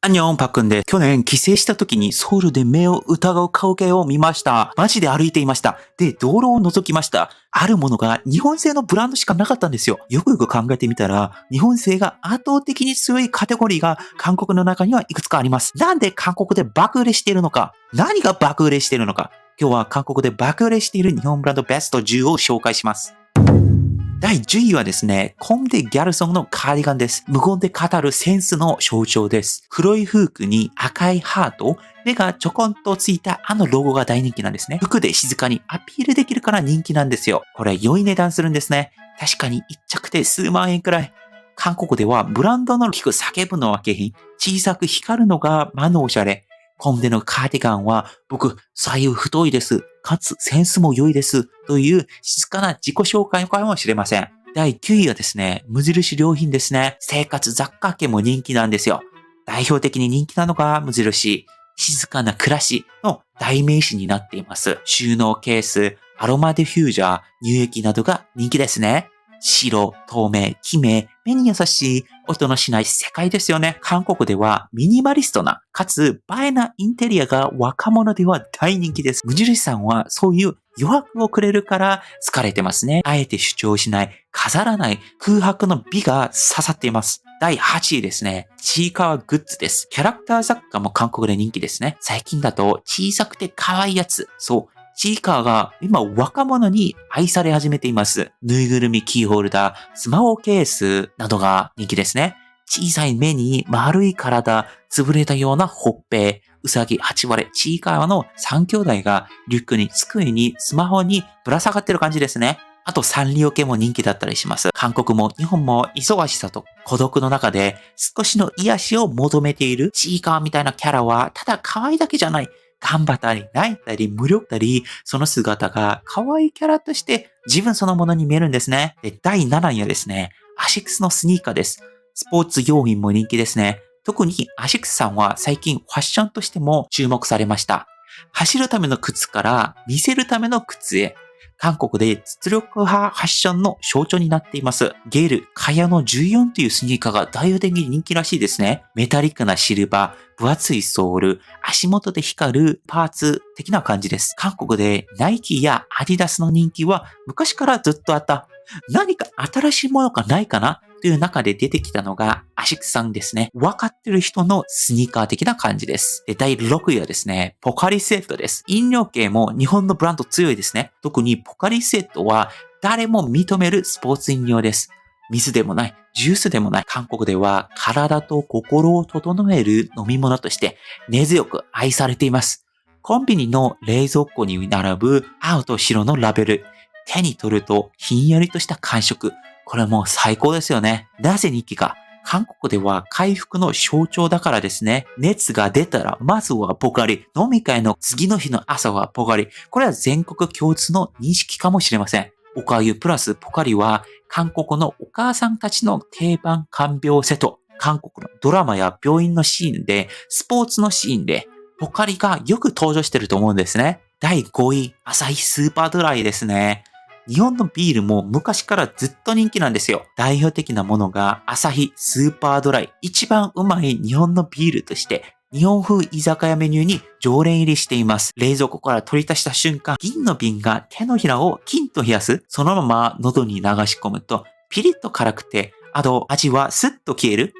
アンニョンパックンで去年帰省した時にソウルで目を疑う光景を見ました。街で歩いていました。で、道路を覗きました。あるものが日本製のブランドしかなかったんですよ。よくよく考えてみたら、日本製が圧倒的に強いカテゴリーが韓国の中にはいくつかあります。なんで韓国で爆売れしているのか、何が爆売れしているのか、今日は韓国で爆売れしている日本ブランドベスト10を紹介します。第10位はですね、コムデ・ギャルソンのカーディガンです。無言で語るセンスの象徴です。黒い服に赤いハート、目がちょこんとついたあのロゴが大人気なんですね。服で静かにアピールできるから人気なんですよ。これ良い値段するんですね。確かに1着で数万円くらい。韓国ではブランドの大きく叫ぶのは下品、小さく光るのが魔のおしゃれ。コムデのカーディガンは僕、左右太いです。かつセンスも良いです。という静かな自己紹介かもしれません。第9位はですね、無印良品ですね。生活雑貨系も人気なんですよ。代表的に人気なのが無印。静かな暮らしの代名詞になっています。収納ケース、アロマディフュージャー、乳液などが人気ですね。白、透明、記名、目に優しい、音のしない世界ですよね。韓国ではミニマリストな、かつ映えなインテリアが若者では大人気です。無印さんはそういう余白をくれるから疲れてますね。あえて主張しない、飾らない空白の美が刺さっています。第8位ですね。ちいかわグッズです。キャラクター雑貨も韓国で人気ですね。最近だと小さくて可愛いやつ。そう。ちいかわが今若者に愛され始めています。ぬいぐるみキーホルダー、スマホケースなどが人気ですね。小さい目に丸い体、潰れたようなほっぺ、うさぎ8割、ちいかわの3兄弟がリュックに机にスマホにぶら下がってる感じですね。あとサンリオ系も人気だったりします。韓国も日本も忙しさと孤独の中で少しの癒しを求めているちいかわみたいなキャラはただ可愛いだけじゃない。頑張ったり、泣いたり、無力だり、その姿が可愛いキャラとして自分そのものに見えるんですね。で、第7位はですね、アシックスのスニーカーです。スポーツ用品も人気ですね。特にアシックスさんは最近ファッションとしても注目されました。走るための靴から見せるための靴へ。韓国で実力派ファッションの象徴になっています。ゲール、カヤの14というスニーカーが大々的に人気らしいですね。メタリックなシルバー、分厚いソール、足元で光るパーツ的な感じです。韓国でナイキやアディダスの人気は昔からずっとあった。何か新しいものがないかなという中で出てきたのがアシックスさんですね。分かってる人のスニーカー的な感じです。で、第6位はですね、ポカリスエットです。飲料系も日本のブランド強いですね。特にポカリスエットは誰も認めるスポーツ飲料です。水でもない、ジュースでもない。韓国では体と心を整える飲み物として根強く愛されています。コンビニの冷蔵庫に並ぶ青と白のラベル。手に取るとひんやりとした感触。これもう最高ですよね。なぜ人気か。韓国では回復の象徴だからですね。熱が出たらまずはポカリ。飲み会の次の日の朝はポカリ。これは全国共通の認識かもしれません。おかゆプラスポカリは韓国のお母さんたちの定番看病セット。韓国のドラマや病院のシーンで、スポーツのシーンで、ポカリがよく登場してると思うんですね。第5位、アサヒスーパードライですね。日本のビールも昔からずっと人気なんですよ。代表的なものがアサヒスーパードライ。一番うまい日本のビールとして日本風居酒屋メニューに常連入りしています。冷蔵庫から取り出した瞬間、銀の瓶が手のひらをキンと冷やす。そのまま喉に流し込むとピリッと辛くて、あと味はスッと消える。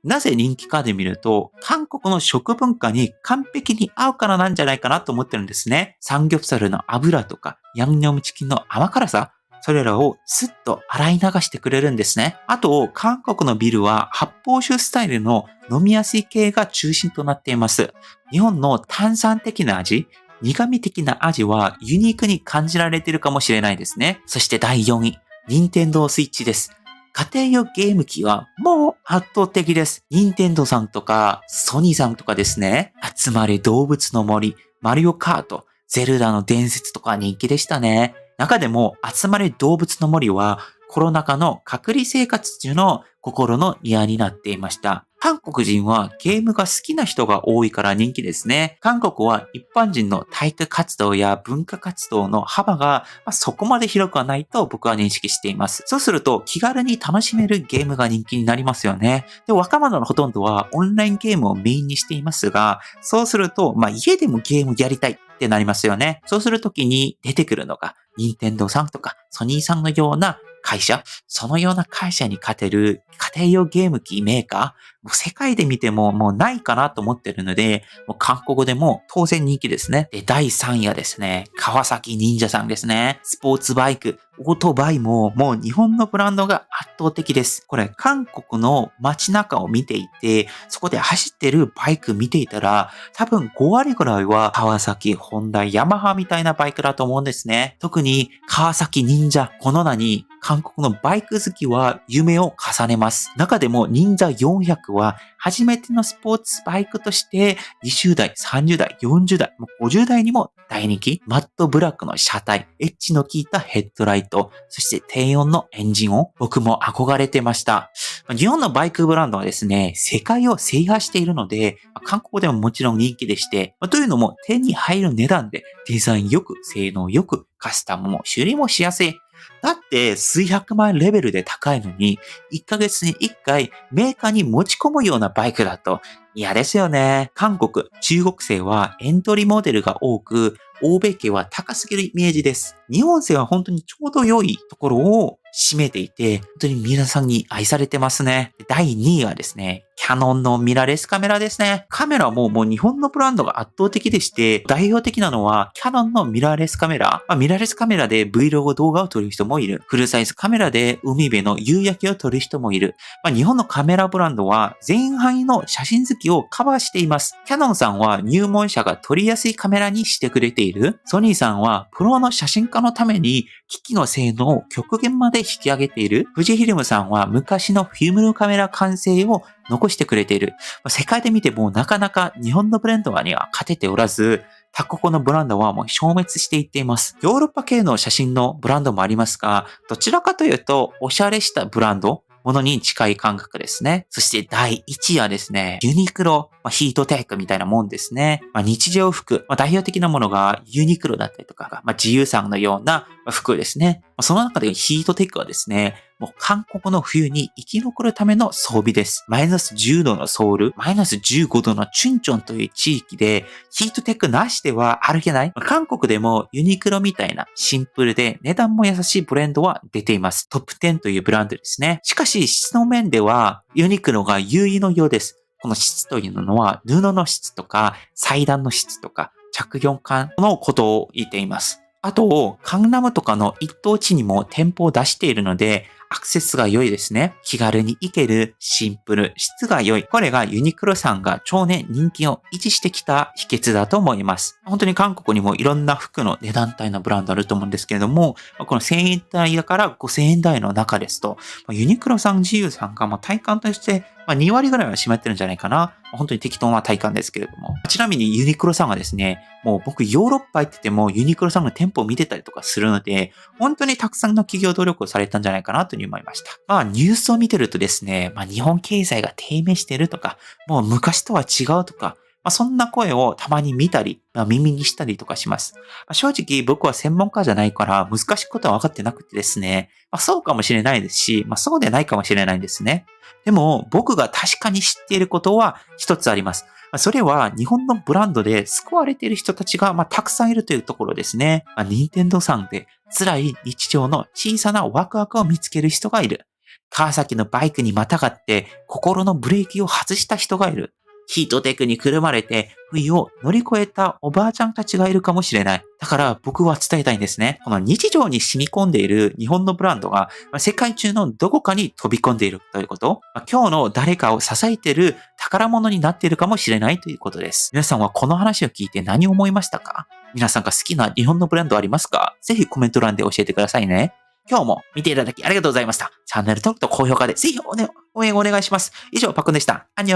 なぜ人気かで見ると、韓国の食文化に完璧に合うからなんじゃないかなと思ってるんですね。サムギョプサルの油とか、ヤンニョムチキンの甘辛さ、それらをスッと洗い流してくれるんですね。あと、韓国のビールは発泡酒スタイルの飲みやすい系が中心となっています。日本の炭酸的な味、苦味的な味はユニークに感じられているかもしれないですね。そして第4位、任天堂スイッチです。家庭用ゲーム機はもう圧倒的です。任天堂さんとかソニーさんとかですね。集まれ動物の森、マリオカート、ゼルダの伝説とか人気でしたね。中でも集まれ動物の森はコロナ禍の隔離生活中の心の癒になっていました。韓国人はゲームが好きな人が多いから人気ですね。韓国は一般人の体育活動や文化活動の幅がそこまで広くはないと僕は認識しています。そうすると気軽に楽しめるゲームが人気になりますよね。で、若者のほとんどはオンラインゲームをメインにしていますが、そうすると、家でもゲームやりたいってなりますよね。そうするときに出てくるのが、任天堂さんとかソニーさんのような会社、そのような会社に勝てる家庭用ゲーム機メーカー、もう世界で見てももうないかなと思ってるので、もう韓国語でも当然人気ですね。で、第3位はですね、川崎忍者さんですね。スポーツバイク、オートバイももう日本のブランドが圧倒的です。これ韓国の街中を見ていて、そこで走ってるバイク見ていたら、多分5割ぐらいは川崎、ホンダ、ヤマハみたいなバイクだと思うんですね。特に川崎忍者、この名に韓国のバイク好きは夢を重ねます。中でも忍者400は初めてのスポーツバイクとして20代、30代、40代、50代にも大人気。マットブラックの車体、エッジの効いたヘッドライト、そして低音のエンジン音、僕も憧れてました。日本のバイクブランドはですね、世界を制覇しているので、韓国でももちろん人気でして、というのも手に入る値段でデザインよく、性能よく、カスタムも修理もしやすい。だって数百万レベルで高いのに、1ヶ月に1回メーカーに持ち込むようなバイクだと嫌ですよね。韓国、中国製はエントリーモデルが多く、欧米系は高すぎるイメージです。日本製は本当にちょうど良いところを占めていて、本当に皆さんに愛されてますね。第2位はですね、キャノンのミラーレスカメラですね。カメラももう日本のブランドが圧倒的でして、代表的なのはキャノンのミラーレスカメラ。ミラーレスカメラで Vlog 動画を撮る人もいる。フルサイズカメラで海辺の夕焼けを撮る人もいる。日本のカメラブランドは全範囲の写真好きをカバーしています。キャノンさんは入門者が撮りやすいカメラにしてくれている。ソニーさんはプロの写真家のために機器の性能を極限まで引き上げている。富士フィルムさんは昔のフィルムカメラ完成を残してくれている。世界で見てもなかなか日本のブランドには勝てておらず、他国のブランドはもう消滅していっています。ヨーロッパ系の写真のブランドもありますが、どちらかというとおしゃれしたブランド、ものに近い感覚ですね。そして第1位はですね、ユニクロ、ヒートテックみたいなもんですね。日常服、代表的なものがユニクロだったりとか、自由さんのような服ですね。その中でヒートテックはですね、もう韓国の冬に生き残るための装備です。マイナス10度のソウル、マイナス15度のチュンチョンという地域でヒートテックなしでは歩けない。韓国でもユニクロみたいなシンプルで値段も優しいブランドは出ています。トップ10というブランドですね。しかし質の面ではユニクロが優位のようです。この質というのは布の質とか裁断の質とか着用感のことを言っています。あと、カンナムとかの一等地にも店舗を出しているので、アクセスが良いですね。気軽に行ける、シンプル、質が良い。これがユニクロさんが長年人気を維持してきた秘訣だと思います。本当に韓国にもいろんな服の値段帯のブランドあると思うんですけれども、この1000円台だから5000円台の中ですと、ユニクロさん、自由さんが体感として2割ぐらいは占めてるんじゃないかな。本当に適当な体感ですけれども。ちなみにユニクロさんはですね、もう僕ヨーロッパ行っててもユニクロさんの店舗を見てたりとかするので、本当にたくさんの企業努力をされたんじゃないかなというふうに思いました。ニュースを見てるとですね、日本経済が低迷してるとか、もう昔とは違うとか、そんな声をたまに見たり、耳にしたりとかします。正直僕は専門家じゃないから難しいことは分かってなくてですね、そうかもしれないですし、そうでないかもしれないんですね。でも僕が確かに知っていることは一つあります。それは日本のブランドで救われている人たちがたくさんいるというところですね。任天堂さんで辛い日常の小さなワクワクを見つける人がいる。川崎のバイクにまたがって心のブレーキを外した人がいる。ヒートテックにくるまれて冬を乗り越えたおばあちゃんたちがいるかもしれない。だから僕は伝えたいんですね。この日常に染み込んでいる日本のブランドが世界中のどこかに飛び込んでいるということ。今日の誰かを支えている宝物になっているかもしれないということです。皆さんはこの話を聞いて何を思いましたか？皆さんが好きな日本のブランドありますか？ぜひコメント欄で教えてくださいね。今日も見ていただきありがとうございました。チャンネル登録と高評価でぜひ応援お願いします。以上、パックンでした。アンニョン。